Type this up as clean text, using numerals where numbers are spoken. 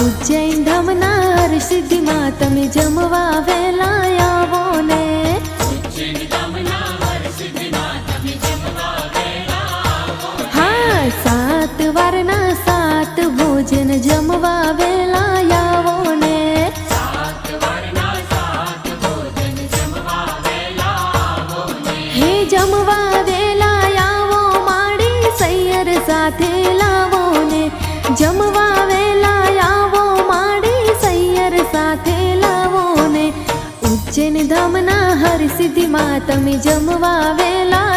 ઉજ્જૈન ધામના હરસિદ્ધિમાં તમે જમવા વેલા આવો ને। હા, 7 વારના 7 ભોજન જમવા વેલા આવો ને। હે જમવા વેલા આવો માડી સૈયર સાથે લાવો ને। જમવા વેલા આવો માડી સૈયર સાથે લાવો ને। ઉજ્જૈન ધામના હરસિદ્ધિમાં તમે જમવા વેલા